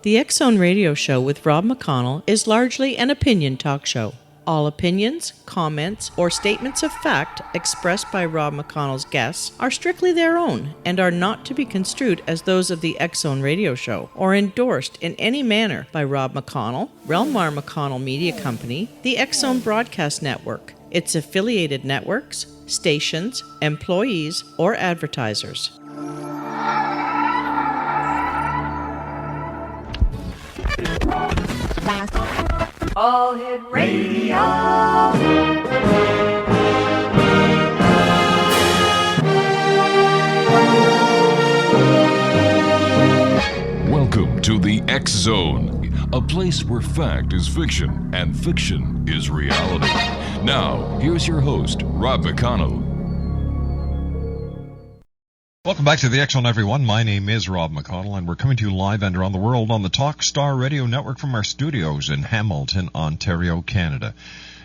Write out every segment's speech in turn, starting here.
The X Zone Radio Show with Rob McConnell is largely an opinion talk show. All opinions, comments, or statements of fact expressed by Rob McConnell's guests are strictly their own and are not to be construed as those of the X Zone Radio Show or endorsed in any manner by Rob McConnell, Relmar McConnell Media Company, the X Zone Broadcast Network, its affiliated networks, stations, employees, or advertisers. All Hit Radio. Welcome to the X Zone, a place where fact is fiction and fiction is reality. Now, here's your host, Rob McConnell. Welcome back to the X Zone, everyone. My name is Rob McConnell, and we're coming to you live and around the world on the Talk Star Radio Network from our studios in Hamilton, Ontario, Canada.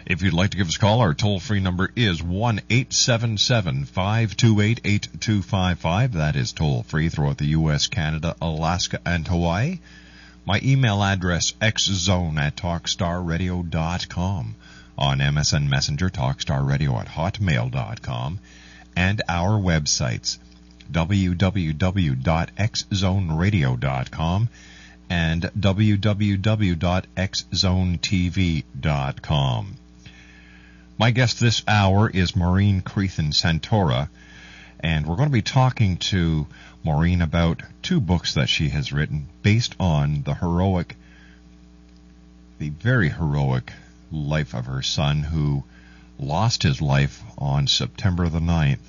If you'd like to give us a call, our toll-free number is 1-877-528-8255. That is toll-free throughout the U.S., Canada, Alaska, and Hawaii. My email address, xzone@talkstarradio.com. On MSN Messenger, talkstarradio@hotmail.com. And our websites, www.xzoneradio.com and www.xzonetv.com. My guest this hour is Mauren Crethan Santora, and we're going to be talking to Mauren about two books that she has written based on the very heroic life of her son, who lost his life on September the 9th,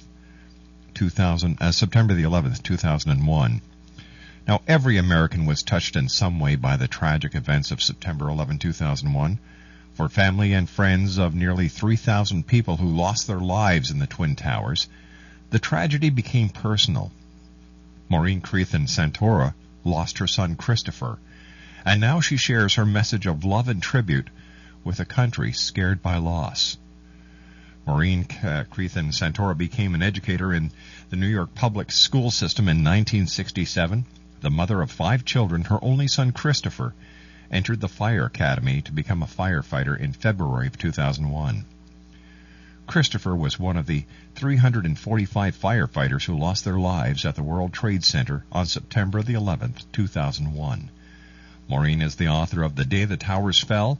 September the 11th, 2001. Now, every American was touched in some way by the tragic events of September 11, 2001. For family and friends of nearly 3,000 people who lost their lives in the Twin Towers, the tragedy became personal. Mauren Crethan Santora lost her son Christopher, and now she shares her message of love and tribute with a country scared by loss. Mauren Crethan Santora became an educator in the New York public school system in 1967. The mother of 5 children, her only son Christopher entered the fire academy to become a firefighter in February of 2001. Christopher was one of the 345 firefighters who lost their lives at the World Trade Center on September the 11th, 2001. Mauren is the author of The Day the Towers Fell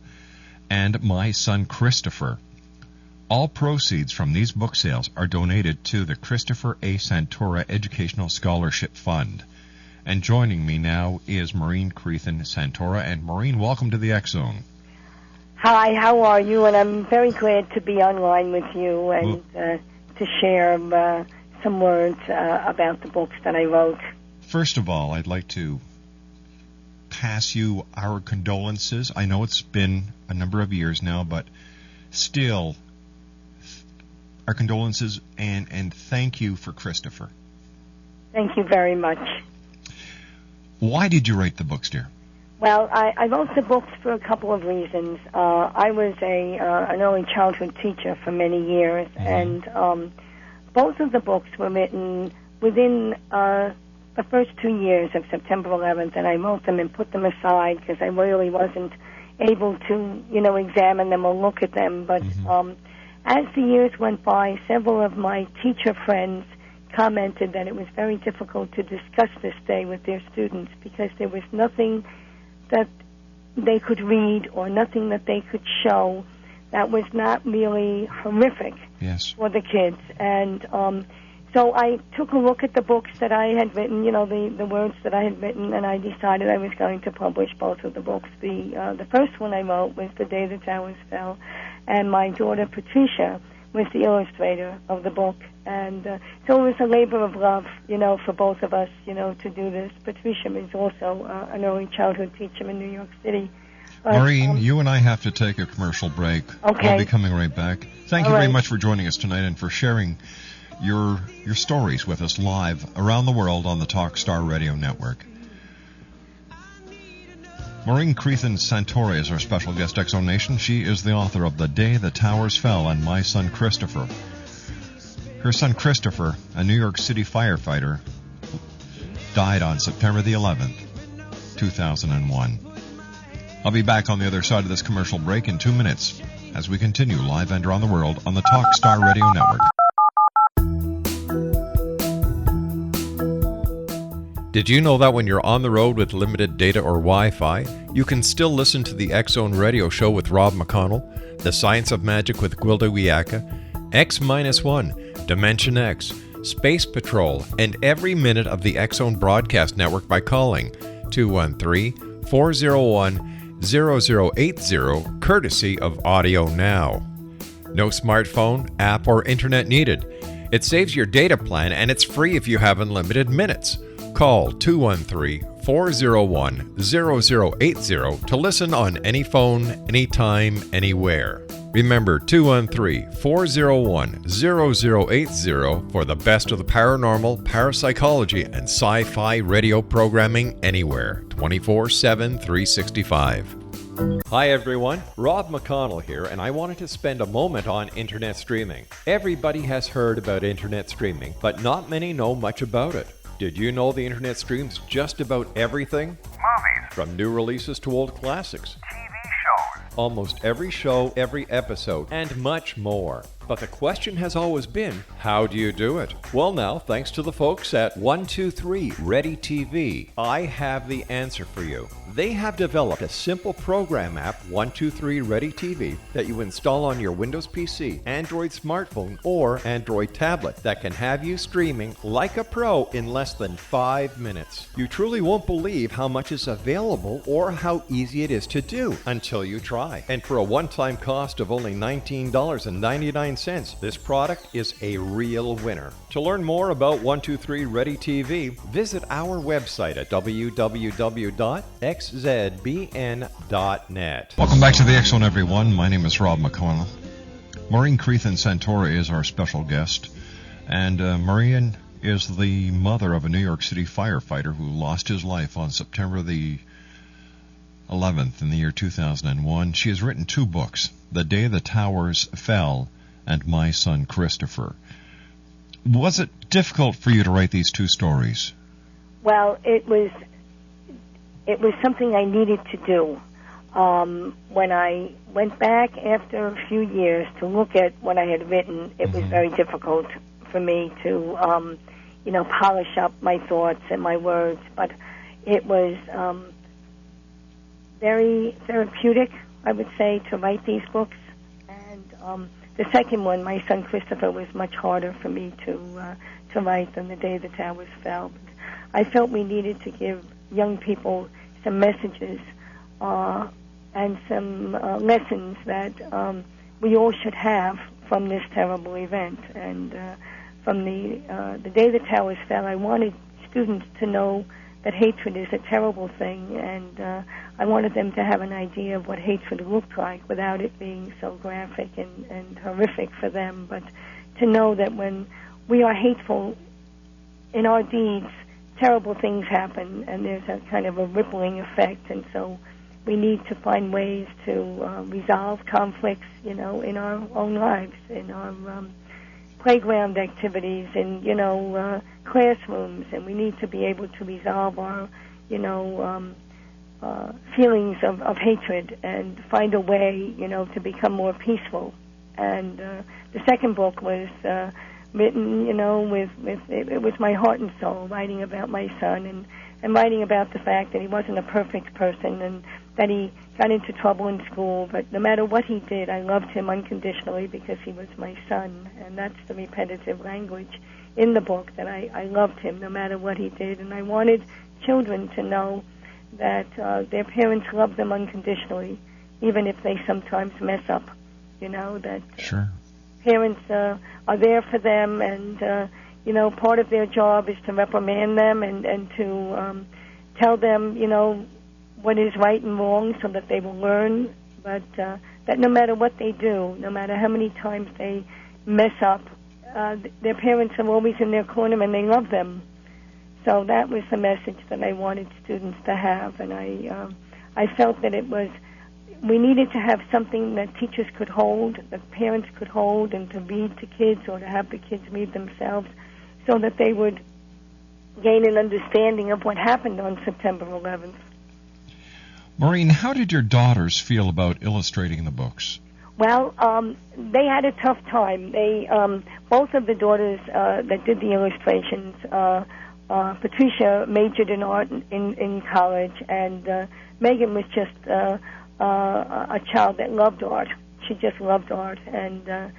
and My Son Christopher. All proceeds from these book sales are donated to the Christopher A. Santora Educational Scholarship Fund. And joining me now is Mauren Crethan Santora. And Mauren, welcome to the X Zone. Hi, how are you? And I'm very glad to be online with you and to share some words about the books that I wrote. First of all, I'd like to pass you our condolences. I know it's been a number of years now, but still, our condolences and thank you for Christopher. Thank you very much. Why did you write the books, dear? Well, I wrote the books for a couple of reasons. I was an early childhood teacher for many years, and both of the books were written within the first 2 years of September 11th, and I wrote them and put them aside because I really wasn't able to, examine them or look at them. But as the years went by, several of my teacher friends commented that it was very difficult to discuss this day with their students because there was nothing that they could read or nothing that they could show that was not really horrific for the kids. And so I took a look at the books that I had written, the words that I had written, and I decided I was going to publish both of the books. The first one I wrote was The Day the Towers Fell, and my daughter Patricia was the illustrator of the book. And so it was a labor of love, for both of us, to do this. Patricia is also an early childhood teacher in New York City. Mauren, you and I have to take a commercial break. Okay. We'll be coming right back. Thank you very much for joining us tonight and for sharing your stories with us live around the world on the Talk Star Radio Network. Mauren Crethan Santora is our special guest, X Zone Nation. She is the author of The Day the Towers Fell and My Son Christopher. Her son Christopher, a New York City firefighter, died on September the 11th. 2001. I'll be back on the other side of this commercial break in 2 minutes as we continue live and around the world on the Talk Star Radio Network. Did you know that when you're on the road with limited data or Wi-Fi, you can still listen to the X-Zone Radio Show with Rob McConnell, The Science of Magic with Gwilda Wiyaka, X-1, Dimension X, Space Patrol, and every minute of the X-Zone Broadcast Network by calling 213-401-0080, courtesy of Audio Now. No smartphone, app, or internet needed. It saves your data plan and it's free if you have unlimited minutes. Call 213-401-0080 to listen on any phone, anytime, anywhere. Remember 213-401-0080 for the best of the paranormal, parapsychology, and sci-fi radio programming anywhere, 24/7, 365. Hi everyone, Rob McConnell here, and I wanted to spend a moment on internet streaming. Everybody has heard about internet streaming, but not many know much about it. Did you know the internet streams just about everything? Movies. From new releases to old classics. TV shows. Almost every show, every episode, and much more. But the question has always been, how do you do it? Well now, thanks to the folks at 123 Ready TV, I have the answer for you. They have developed a simple program app, 123 Ready TV, that you install on your Windows PC, Android smartphone, or Android tablet that can have you streaming like a pro in less than 5 minutes. You truly won't believe how much is available or how easy it is to do until you try. And for a one-time cost of only $19.99, this product is a real winner. To learn more about 123 Ready TV, visit our website at www.xzbn.net. Welcome back to the X-Zone, everyone. My name is Rob McConnell. Mauren Crethan Santora is our special guest. And Mauren is the mother of a New York City firefighter who lost his life on September the 11th in the year 2001. She has written 2 books, The Day the Towers Fell and My Son Christopher. Was it difficult for you to write these 2 stories? Well, it was something I needed to do. When I went back after a few years to look at what I had written, it was very difficult for me to, polish up my thoughts and my words. But it was very therapeutic, I would say, to write these books. And the second one, My Son Christopher, was much harder for me to write than The Day the Towers Fell. But I felt we needed to give young people some messages and some lessons that we all should have from this terrible event. And from the Day the Towers Fell, I wanted students to know that hatred is a terrible thing, and I wanted them to have an idea of what hatred looked like without it being so graphic and horrific for them, but to know that when we are hateful in our deeds, terrible things happen, and there's a kind of a rippling effect, and so we need to find ways to resolve conflicts, in our own lives, in our playground activities, in, classrooms, and we need to be able to resolve our, feelings of hatred and find a way, to become more peaceful. And the second book was written, it was my heart and soul, writing about my son and writing about the fact that he wasn't a perfect person and that he got into trouble in school, but no matter what he did, I loved him unconditionally because he was my son, and that's the repetitive language in the book, that I loved him no matter what he did, and I wanted children to know that their parents love them unconditionally, even if they sometimes mess up, that Sure. Parents are there for them, and, part of their job is to reprimand them and to tell them, what is right and wrong so that they will learn, but that no matter what they do, no matter how many times they mess up, their parents are always in their corner and they love them. So that was the message that I wanted students to have, and I felt that we needed to have something that teachers could hold, that parents could hold, and to read to kids or to have the kids read themselves so that they would gain an understanding of what happened on September 11th. Maureen, how did your daughters feel about illustrating the books? Well, they had a tough time. They, both of the daughters that did the illustrations, Patricia majored in art in college, and Megan was just a child that loved art. She just loved art, and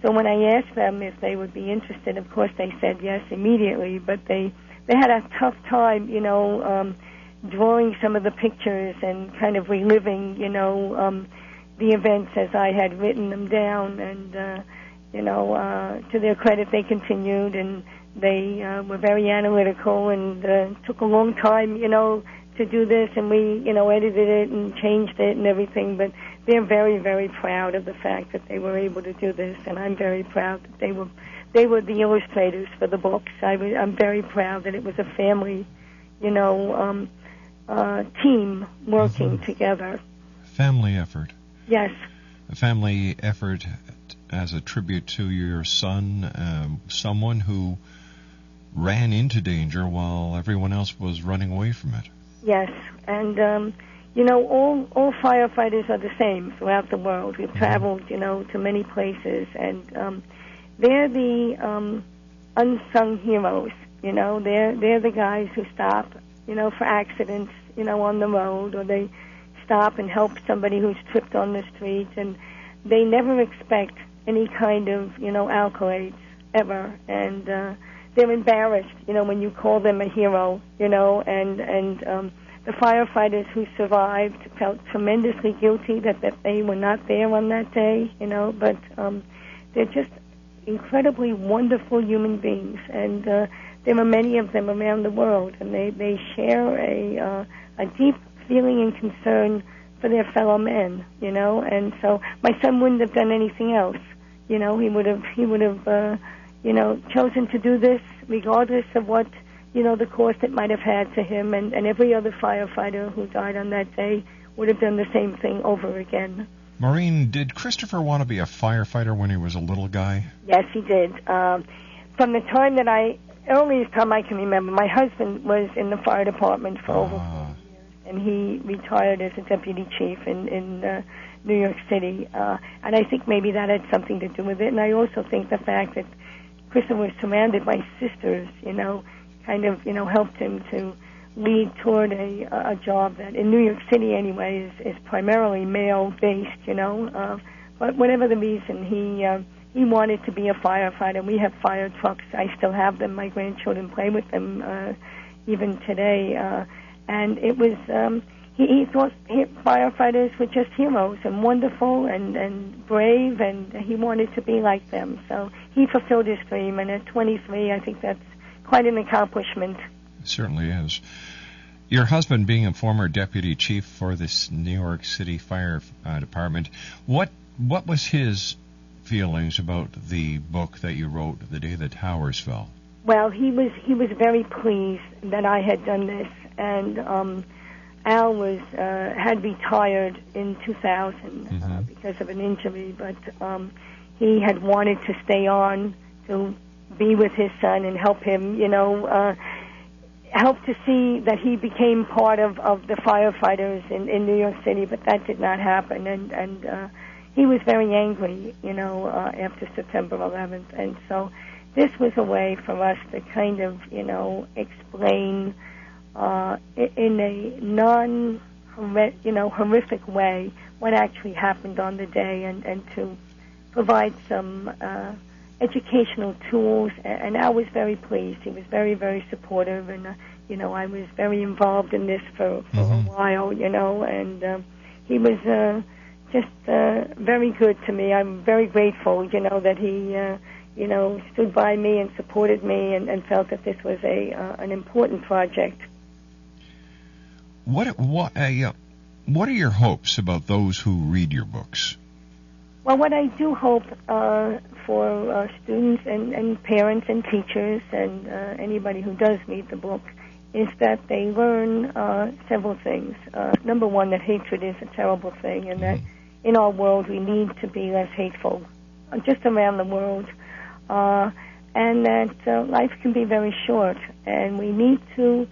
so when I asked them if they would be interested, of course they said yes immediately. But they had a tough time, drawing some of the pictures and kind of reliving, the events as I had written them down. And to their credit, they continued, and they were very analytical, and took a long time, to do this, and we, edited it and changed it and everything. But they're very, very proud of the fact that they were able to do this, and I'm very proud that they were the illustrators for the books. I'm very proud that it was a family, team working together. Family effort. Yes. A family effort as a tribute to your son, someone who ran into danger while everyone else was running away from it. Yes, and all firefighters are the same throughout the world. We've traveled, to many places, and they're the unsung heroes. They're the guys who stop, for accidents, on the road, or they stop and help somebody who's tripped on the street, and they never expect any kind of, accolades ever, and they're embarrassed, when you call them a hero, and the firefighters who survived felt tremendously guilty that they were not there on that day, but they're just incredibly wonderful human beings, and there are many of them around the world, and they share a deep feeling and concern for their fellow men, and so my son wouldn't have done anything else, he would have chosen to do this regardless of what, the cost it might have had to him, and every other firefighter who died on that day would have done the same thing over again. Maureen, did Christopher want to be a firefighter when he was a little guy? Yes, he did. From the time that earliest time I can remember, my husband was in the fire department for over 4 years, and he retired as a deputy chief in New York City, and I think maybe that had something to do with it, and I also think the fact that Christopher was surrounded by sisters, kind of, helped him to lead toward a job that, in New York City anyway, is primarily male-based, but whatever the reason, he wanted to be a firefighter. We have fire trucks. I still have them. My grandchildren play with them even today, and it was, he thought firefighters were just heroes and wonderful and brave, and he wanted to be like them, so he fulfilled his dream, and at 23, I think that's quite an accomplishment. It certainly is. Your husband, being a former deputy chief for this New York City Fire Department, what was his feelings about the book that you wrote the day the towers fell? Well, he was very pleased that I had done this, and Al was had retired in 2000 because of an injury, but he had wanted to stay on to be with his son and help him, help to see that he became part of the firefighters in New York City, but that did not happen, and he was very angry, after September 11th, and so this was a way for us to kind of, explain in a horrific way what actually happened on the day, and to provide some educational tools, and I was very pleased. He was very, very supportive, and, I was very involved in this for a while, and he was just very good to me. I'm very grateful, that he, stood by me and supported me and felt that this was an important project. What are your hopes about those who read your books? Well, what I do hope for students and parents and teachers and anybody who does read the book is that they learn several things. Number one, that hatred is a terrible thing, and that in our world we need to be less hateful, just around the world, and that life can be very short, and we need to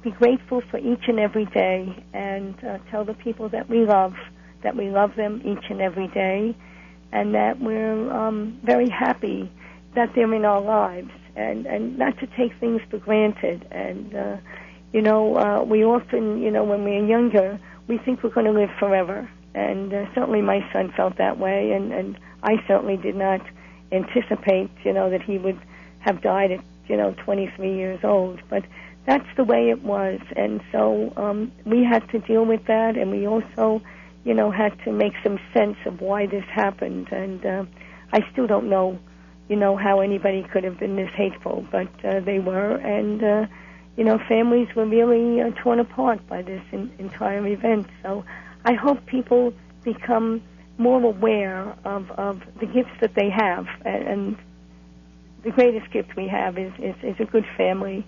be grateful for each and every day, and tell the people that we love them each and every day, and that we're very happy that they're in our lives, and not to take things for granted. And, we often, when we're younger, we think we're going to live forever. And certainly my son felt that way, and I certainly did not anticipate, that he would have died at, 23 years old. But that's the way it was. And so we had to deal with that, and we also, had to make some sense of why this happened. And I still don't know, how anybody could have been this hateful, but they were. And, families were really torn apart by this entire event. So I hope people become more aware of the gifts that they have. And the greatest gift we have is a good family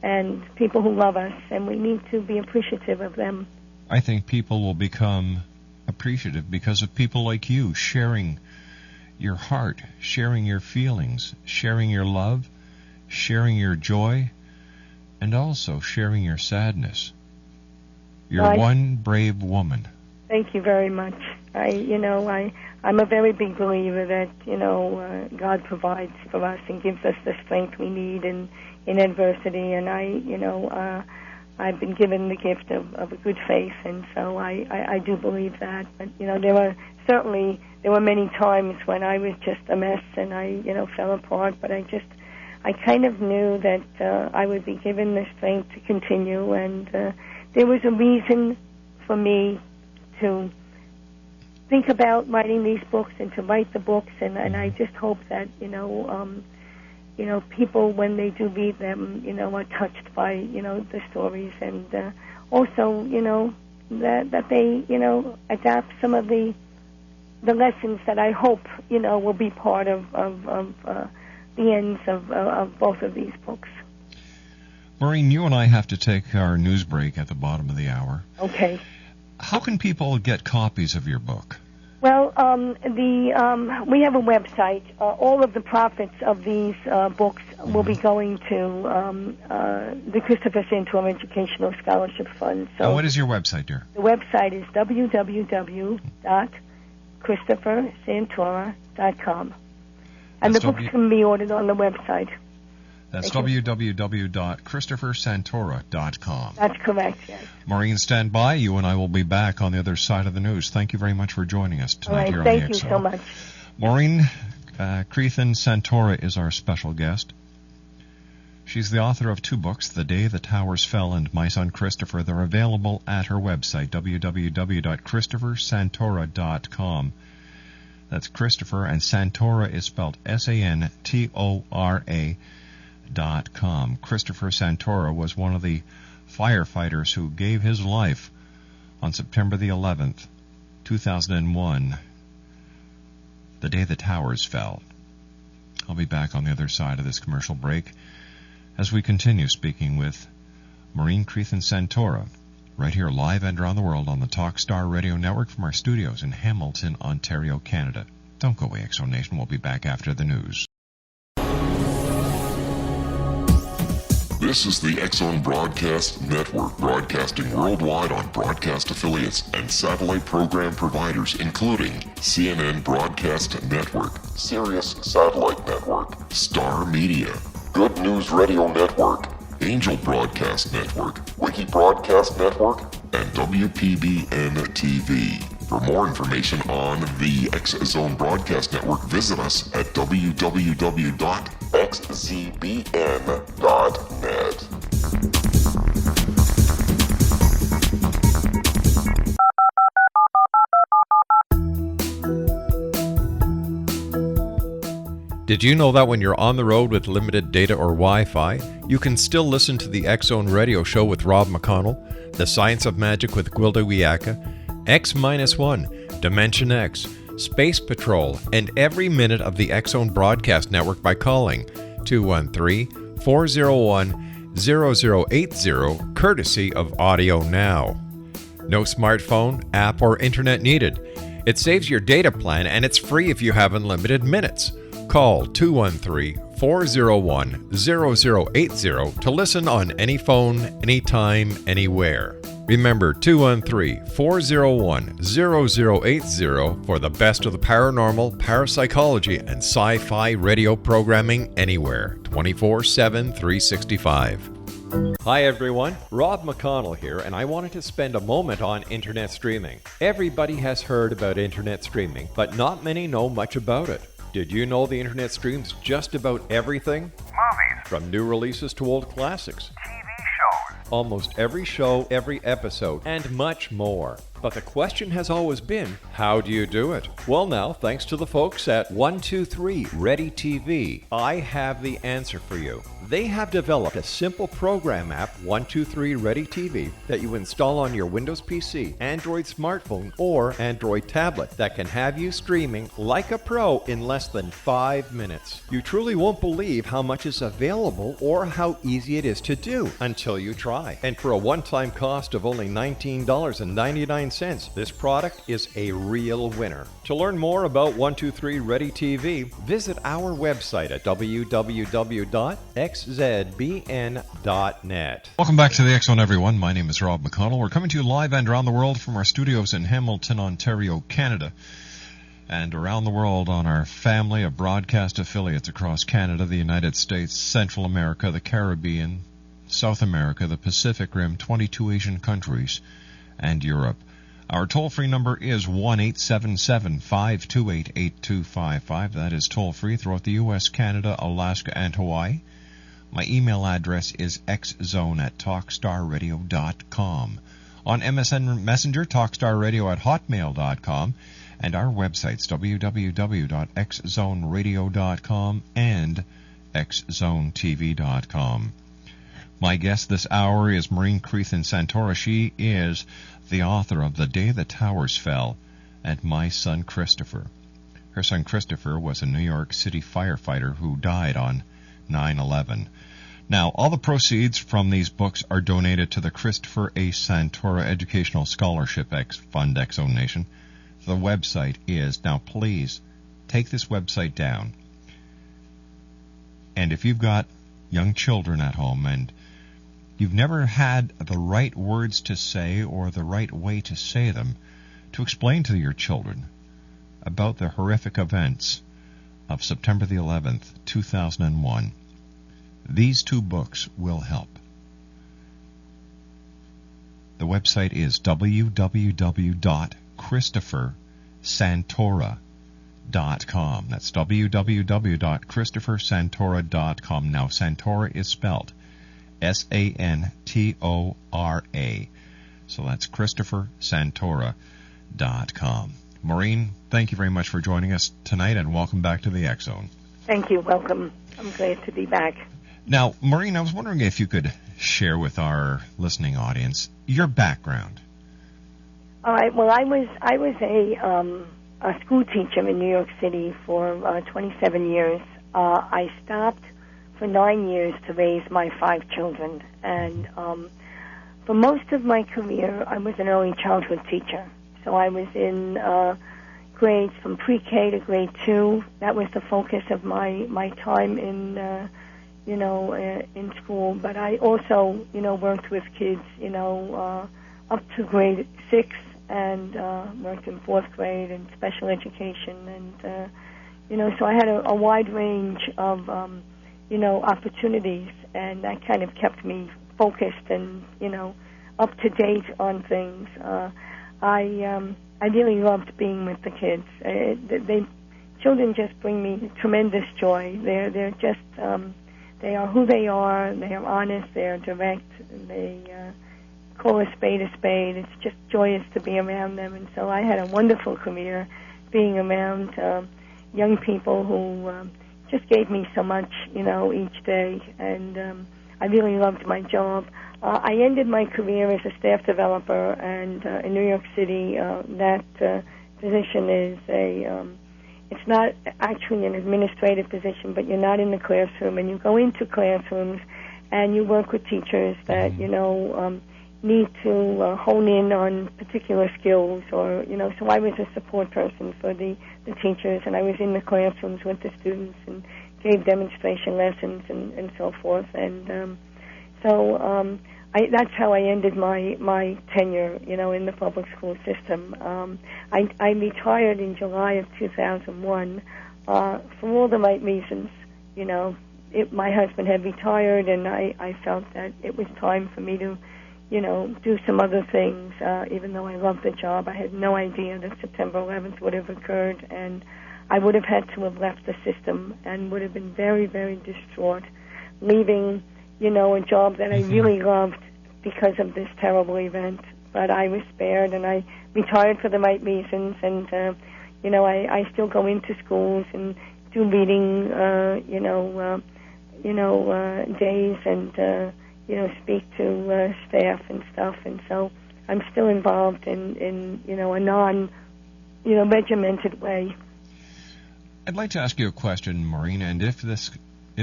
and people who love us, and we need to be appreciative of them. I think people will become appreciative because of people like you sharing your heart, sharing your feelings, sharing your love, sharing your joy, and also sharing your sadness. You're one brave woman. Thank you very much. I'm a very big believer that, God provides for us and gives us the strength we need in adversity, and I've been given the gift of a good faith, and so I do believe that. But, there were many times when I was just a mess and I, fell apart, but I kind of knew that I would be given the strength to continue, and there was a reason for me to think about writing these books and to write the books, and I just hope that, people, when they do read them, are touched by, the stories, and also, that they, adapt some of the lessons that I hope, will be part of the ends of both of these books. Maureen, you and I have to take our news break at the bottom of the hour. Okay. How can people get copies of your book? Well, we have a website. All of the profits of these books will be going to the Christopher Santora Educational Scholarship Fund. So what is your website, dear? The website is www.christophersantora.com. And the books can be ordered on the website. That's www.christophersantora.com. That's correct, yes. Maureen, stand by. You and I will be back on the other side of the news. Thank you very much for joining us tonight here on the Thank you so much. Maureen Crethan Santora is our special guest. She's the author of 2 books, The Day the Towers Fell and My Son Christopher. They're available at her website, www.christophersantora.com. That's Christopher, and Santora is spelled Santora.com. Christopher Santora was one of the firefighters who gave his life on September the 11th, 2001, the day the towers fell. I'll be back on the other side of this commercial break as we continue speaking with Mauren Crethan Santora, right here live and around the world on the Talkstar Radio Network from our studios in Hamilton, Ontario, Canada. Don't go away, X-Zone Nation. We'll be back after the news. This is the X-Zone Broadcast Network, broadcasting worldwide on broadcast affiliates and satellite program providers, including CNN Broadcast Network, Sirius Satellite Network, Star Media, Good News Radio Network, Angel Broadcast Network, Wiki Broadcast Network, and WPBN TV. For more information on the X-Zone Broadcast Network, visit us at www.xzbn.net. Did you know that when you're on the road with limited data or Wi-Fi, you can still listen to the X-Zone Radio Show with Rob McConnell, The Science of Magic with Gwilda Wiyaka, X-1, Dimension X, Space Patrol, and every minute of the X-Zone Broadcast Network by calling 213-401-0080, courtesy of Audio Now. No smartphone, app, or internet needed. It saves your data plan, and it's free if you have unlimited minutes. Call 213 213-401-0080 to listen on any phone, anytime, anywhere. Remember 213-401-0080 for the best of the paranormal, parapsychology, and sci-fi radio programming anywhere, 24/7, 365. Hi everyone, Rob McConnell here, and I wanted to spend a moment on internet streaming. Everybody has heard about internet streaming, but not many know much about it. Did you know the internet streams just about everything? Movies, From new releases to old classics. TV shows, Almost every show, every episode, and much more. But the question has always been, how do you do it? Well now, thanks to the folks at 123 Ready TV, I have the answer for you. They have developed a simple program app, 123 Ready TV, that you install on your Windows PC, Android smartphone, or Android tablet that can have you streaming like a pro in less than 5 minutes. You truly won't believe how much is available or how easy it is to do until you try. And for a one-time cost of only $19.99, this product is a real winner. To learn more about 123 Ready TV, visit our website at www.xzbn.net. Welcome back to the X Zone, everyone. My name is Rob McConnell. We're coming to you live and around the world from our studios in Hamilton, Ontario, Canada, and around the world on our family of broadcast affiliates across Canada, the United States, Central America, the Caribbean, South America, the Pacific Rim, 22 Asian countries, and Europe. Our toll-free number is 1-877-528-8255. That is toll-free throughout the U.S., Canada, Alaska, and Hawaii. My email address is xzone@talkstarradio.com. On MSN Messenger, talkstarradio@hotmail.com. And our websites, www.xzoneradio.com and xzonetv.com. My guest this hour is Mauren Crethan Santora. She is the author of The Day the Towers Fell and My Son Christopher. Her son Christopher was a New York City firefighter who died on 9/11. Now, all the proceeds from these books are donated to the Christopher A. Santora Educational Scholarship Fund, X Zone Nation. The website is, now please, take this website down. And if you've got young children at home and you've never had the right words to say or the right way to say them, to explain to your children about the horrific events of September the 11th, 2001, these two books will help. The website is www.christophersantora.com. That's www.christophersantora.com. Now, Santora is spelled Santora. So that's ChristopherSantora.com. Mauren, thank you very much for joining us tonight, and welcome back to the X Zone. Thank you. Welcome. I'm glad to be back. Now, Mauren, I was wondering if you could share with our listening audience your background. All right. Well, I was a school teacher in New York City for 27 years. I stopped for 9 years to raise my 5 children, and for most of my career, I was an early childhood teacher. So I was in grades from pre-K to grade 2. That was the focus of my time in in school. But I also worked with kids up to grade 6, and worked in 4th grade and special education, and so I had a wide range of opportunities, and that kind of kept me focused and up to date on things. I really loved being with the kids. Children just bring me tremendous joy. They're just they are who they are. They are honest. They are direct. They call a spade a spade. It's just joyous to be around them. And so I had a wonderful career being around young people who just gave me so much, each day. And I really loved my job. I ended my career as a staff developer, and in New York City, that position is it's not actually an administrative position, but you're not in the classroom, and you go into classrooms and you work with teachers that, need to hone in on particular skills, or, so I was a support person for the teachers, and I was in the classrooms with the students and gave demonstration lessons and so forth. And that's how I ended my tenure, in the public school system. I retired in July of 2001 for all the right reasons. My husband had retired, and I felt that it was time for me to, do some other things. Even though I loved the job, I had no idea that September 11th would have occurred, and I would have had to have left the system and would have been very, very distraught, leaving, a job that I really loved because of this terrible event. But I was spared, and I retired for the right reasons, and, I still go into schools and do reading, days and, speak to staff and stuff, and so I'm still involved in a non, regimented way. I'd like to ask you a question, Maureen, and if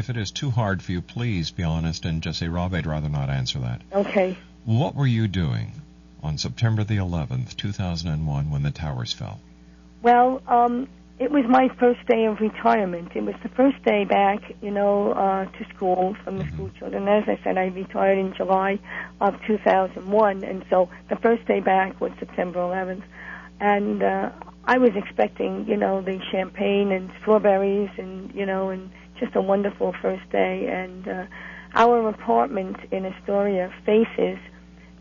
it is too hard for you, please be honest and just say, Rob, I'd rather not answer that. Okay. What were you doing on September the 11th, 2001, when the towers fell? Well, it was my first day of retirement. It was the first day back, to school from the school children. As I said, I retired in July of 2001, and so the first day back was September 11th. And I was expecting, the champagne and strawberries and, and just a wonderful first day. And our apartment in Astoria faces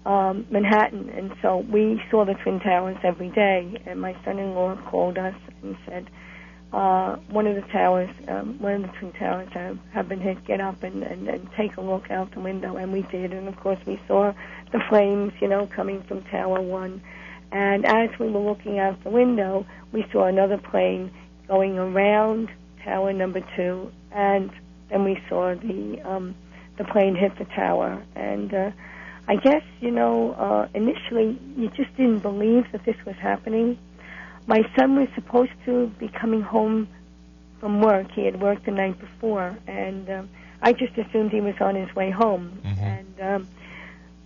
Manhattan, and so we saw the Twin Towers every day. And my son-in-law called us and said, one of the Twin Towers have been hit. Get up and take a look out the window. And we did, and of course we saw the flames, coming from Tower 1. And as we were looking out the window, we saw another plane going around Tower number 2, and then we saw the plane hit the tower. And I guess, initially you just didn't believe that this was happening. My son was supposed to be coming home from work. He had worked the night before, and I just assumed he was on his way home. Mm-hmm. And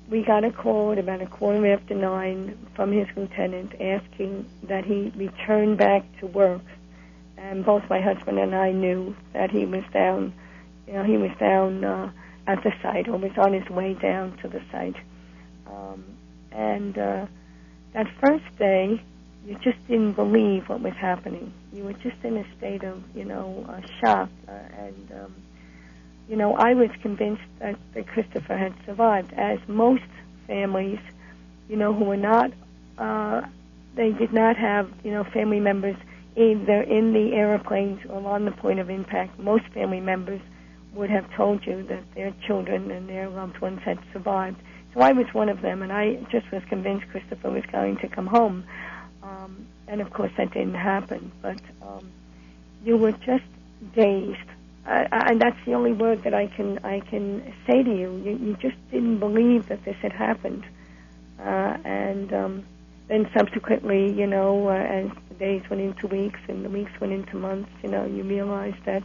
we got a call at about 9:15 from his lieutenant asking that he return back to work. And both my husband and I knew that he was down, at the site, or was on his way down to the site. That first day, you just didn't believe what was happening. You were just in a state of, shock. I was convinced that Christopher had survived, as most families, who were not, they did not have, family members either in the airplanes or on the point of impact. Most family members would have told you that their children and their loved ones had survived. So I was one of them, and I just was convinced Christopher was going to come home. And of course that didn't happen. But you were just dazed. And that's the only word that I can say to you. You just didn't believe that this had happened. And then subsequently, as the days went into weeks and the weeks went into months, you realized that,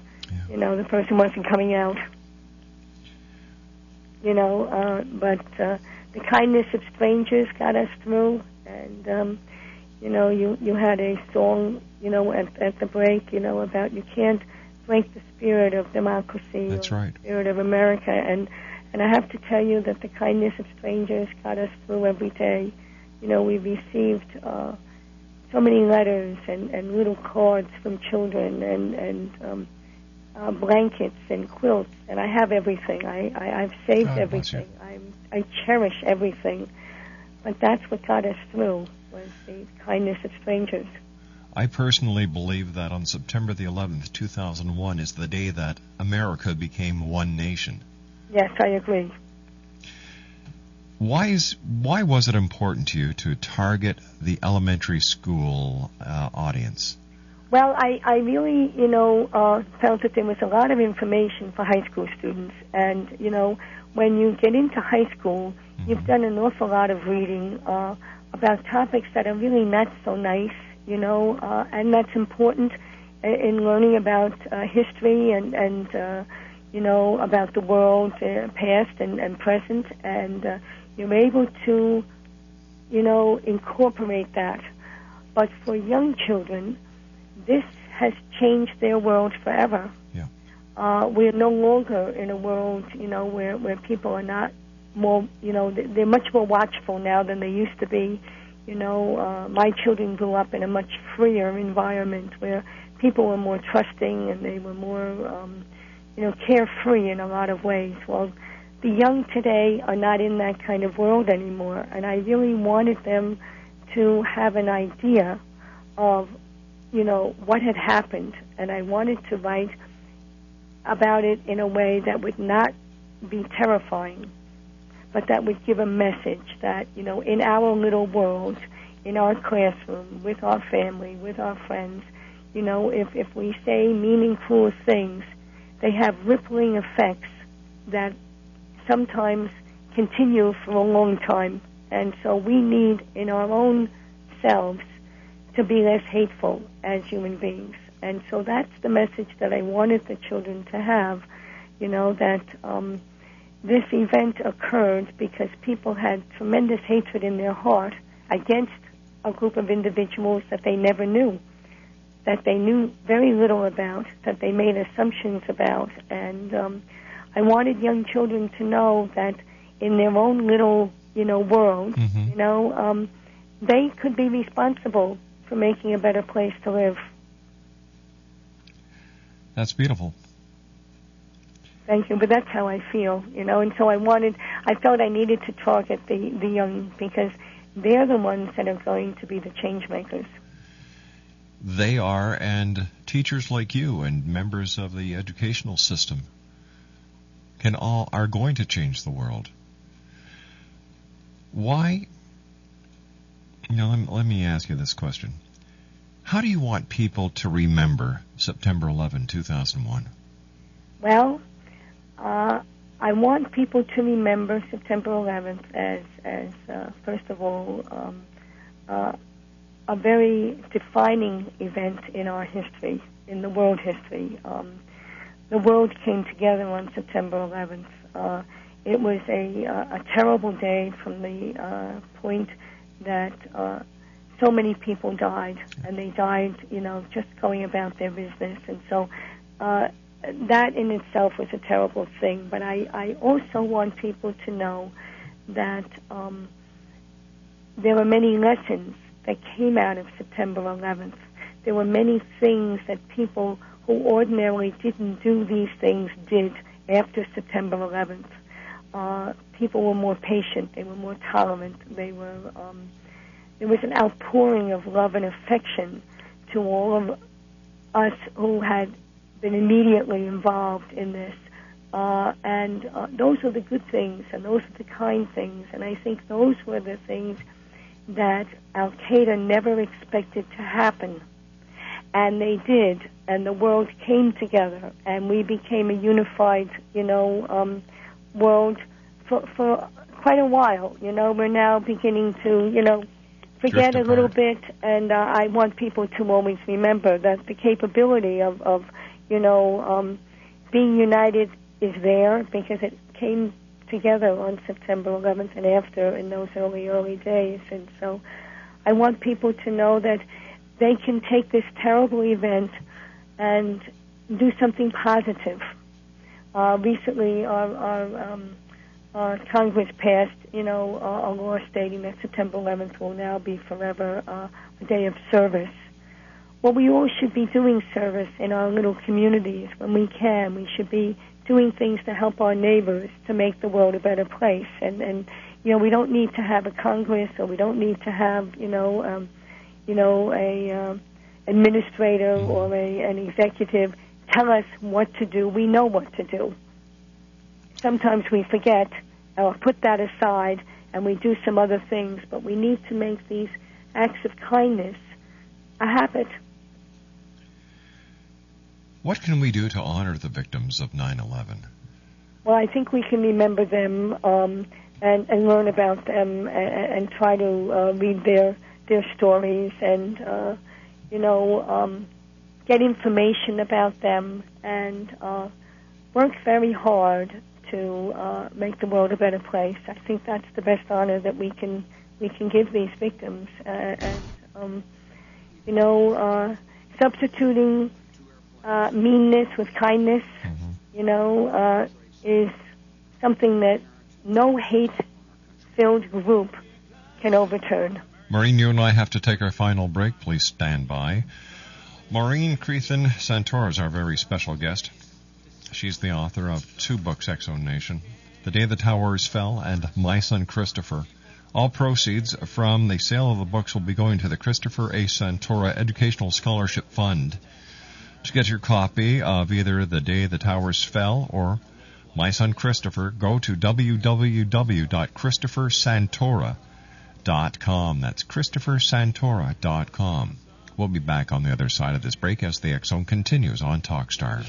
the person wasn't coming out. But the kindness of strangers got us through. And, you had a song, at the break, about you can't break the spirit of democracy. That's right. The spirit of America. And I have to tell you that the kindness of strangers got us through every day. We received so many letters and little cards from children and blankets and quilts, and I have everything. I've saved everything. I cherish everything. But that's what got us through, was the kindness of strangers. I personally believe that on September the 11th, 2001, is the day that America became one nation. Yes, I agree. Why was it important to you to target the elementary school audience? Well, I really, felt that there was a lot of information for high school students. And, when you get into high school, you've done an awful lot of reading about topics that are really not so nice, and that's important in learning about history and about the world, past and present. And you're able to, incorporate that. But for young children, this has changed their world forever. Yeah. we're no longer in a world, where people are not more, they're much more watchful now than they used to be. My children grew up in a much freer environment where people were more trusting and they were more, carefree in a lot of ways. Well, the young today are not in that kind of world anymore, and I really wanted them to have an idea of, what had happened, and I wanted to write about it in a way that would not be terrifying, but that would give a message that, in our little world, in our classroom, with our family, with our friends, if we say meaningful things, they have rippling effects that sometimes continue for a long time. And so we need, in our own selves, to be less hateful as human beings. And so that's the message that I wanted the children to have, that this event occurred because people had tremendous hatred in their heart against a group of individuals that they never knew, that they knew very little about, that they made assumptions about. And I wanted young children to know that in their own little, world, they could be responsible for making a better place to live. That's beautiful. Thank you, but that's how I feel, and so I felt I needed to target the young because they're the ones that are going to be the change makers. They are, and teachers like you and members of the educational system are going to change the world. Why? Let me ask you this question. How do you want people to remember September 11, 2001? Well, I want people to remember September 11th as first of all, a very defining event in our history, in the world history. The world came together on September 11th. It was a terrible day from the point that so many people died, and they died, just going about their business. And so that in itself was a terrible thing. But I also want people to know that there were many lessons that came out of September 11th. There were many things that people who ordinarily didn't do these things did after September 11th. People were more patient. They were more tolerant. There was an outpouring of love and affection to all of us who had been immediately involved in this. And those are the good things, and those are the kind things. And I think those were the things that Al-Qaeda never expected to happen. And they did, and the world came together, and we became a unified, world for quite a while. We're now beginning to, forget a little bit, and I want people to always remember that the capability of being united is there because it came together on September 11th and after in those early days. And so I want people to know that they can take this terrible event and do something positive. Recently, our Congress passed, a law stating that September 11th will now be forever a day of service. Well, we all should be doing service in our little communities when we can. We should be doing things to help our neighbors to make the world a better place. And we don't need to have a Congress, or we don't need to have, a administrator or an executive tell us what to do. We know what to do. Sometimes we forget or put that aside and we do some other things, but we need to make these acts of kindness a habit. What can we do to honor the victims of 9/11? Well, I think we can remember them and learn about them and try to read their stories and, get information about them and work very hard to make the world a better place. I think that's the best honor that we can give these victims. Substituting meanness with kindness is something that no hate-filled group can overturn. Maureen, you and I have to take our final break. Please stand by. Maureen Crethan Santora is our very special guest. She's the author of 2 books, X-Zone Nation, The Day the Towers Fell and My Son Christopher. All proceeds from the sale of the books will be going to the Christopher A. Santora Educational Scholarship Fund. To get your copy of either The Day the Towers Fell or My Son Christopher, go to www.christophersantora.com. That's christophersantora.com. We'll be back on the other side of this break as the X-Zone continues on Talkstar.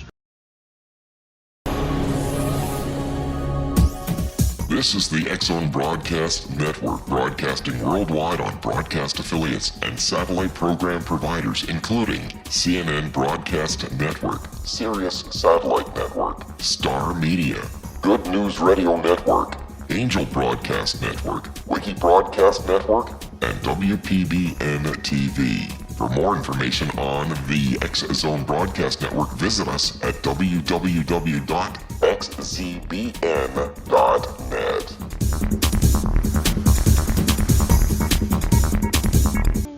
This is the X-Zone Broadcast Network, broadcasting worldwide on broadcast affiliates and satellite program providers, including CNN Broadcast Network, Sirius Satellite Network, Star Media, Good News Radio Network, Angel Broadcast Network, Wiki Broadcast Network, and WPBN TV. For more information on the X-Zone Broadcast Network, visit us at www.xzbn.net.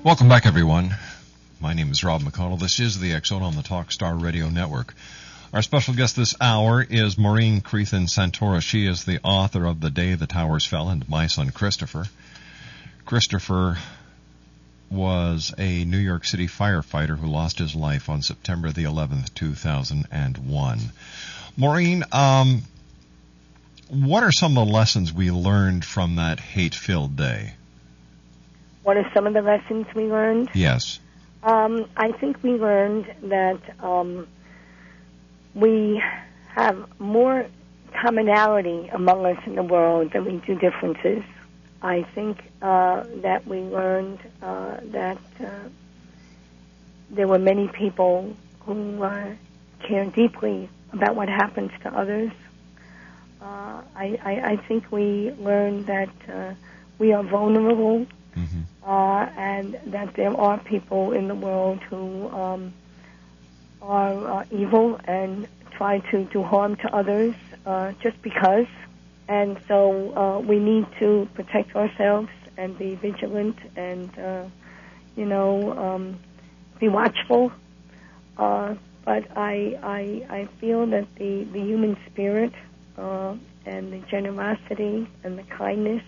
Welcome back, everyone. My name is Rob McConnell. This is the X-Zone on the Talkstar Radio Network. Our special guest this hour is Maureen Crethan Santora. She is the author of The Day the Towers Fell and My Son Christopher. Christopher was a New York City firefighter who lost his life on September the 11th, 2001. Maureen, what are some of the lessons we learned from that hate-filled day? What are some of the lessons we learned? Yes. I think we learned that we have more commonality among us in the world than we do differences. I think that we learned that there were many people who care deeply about what happens to others. I think we learned that we are vulnerable, and that there are people in the world who are evil and try to do harm to others just because. And so we need to protect ourselves and be vigilant and, be watchful. But I feel that the human spirit and the generosity and the kindness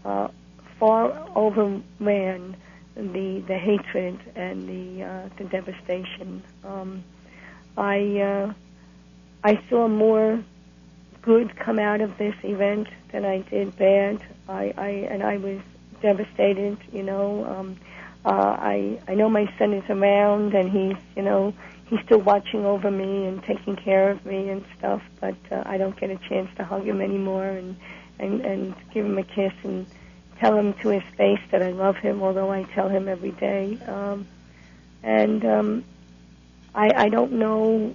far overran the hatred and the devastation. I saw more good come out of this event than I did bad. I was devastated. I know my son is around and he's still watching over me and taking care of me and stuff, but I don't get a chance to hug him anymore and give him a kiss and tell him to his face that I love him, although I tell him every day. I don't know,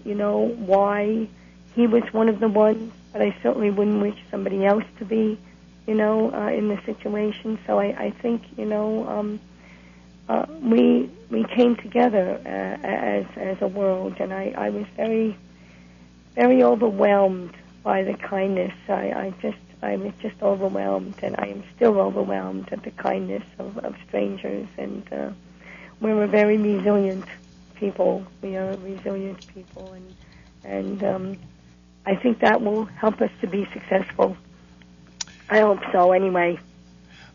why he was one of the ones, but I certainly wouldn't wish somebody else to be, in the situation. So I think, we came together as a world, and I was very, very overwhelmed by the kindness. I was just overwhelmed, and I am still overwhelmed at the kindness of strangers, and we're a very resilient people. We are a resilient people, and I think that will help us to be successful. I hope so, anyway.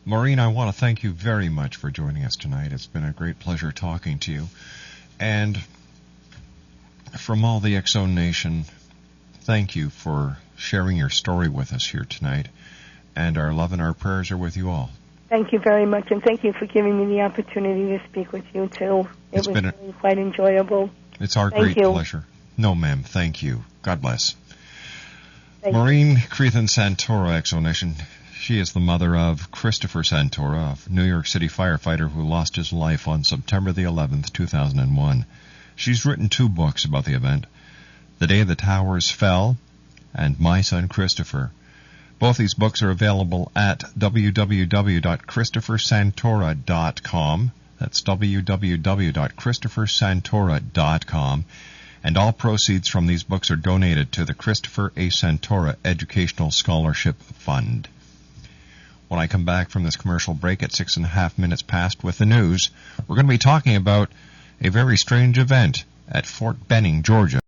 Maureen, I want to thank you very much for joining us tonight. It's been a great pleasure talking to you. And from all the X-Zone Nation, thank you for sharing your story with us here tonight. And our love and our prayers are with you all. Thank you very much, and thank you for giving me the opportunity to speak with you, too. It was really quite enjoyable. It's our great pleasure. No, ma'am, thank you. God bless. Maureen Crethan Santora, X-Zone Nation. She is the mother of Christopher Santora, a New York City firefighter who lost his life on September the 11th, 2001. She's written 2 books about the event, The Day the Towers Fell and My Son Christopher. Both these books are available at www.christophersantora.com. That's www.christophersantora.com. and all proceeds from these books are donated to the Christopher A. Santora Educational Scholarship Fund. When I come back from this commercial break at 6.5 minutes past with the news, we're going to be talking about a very strange event at Fort Benning, Georgia,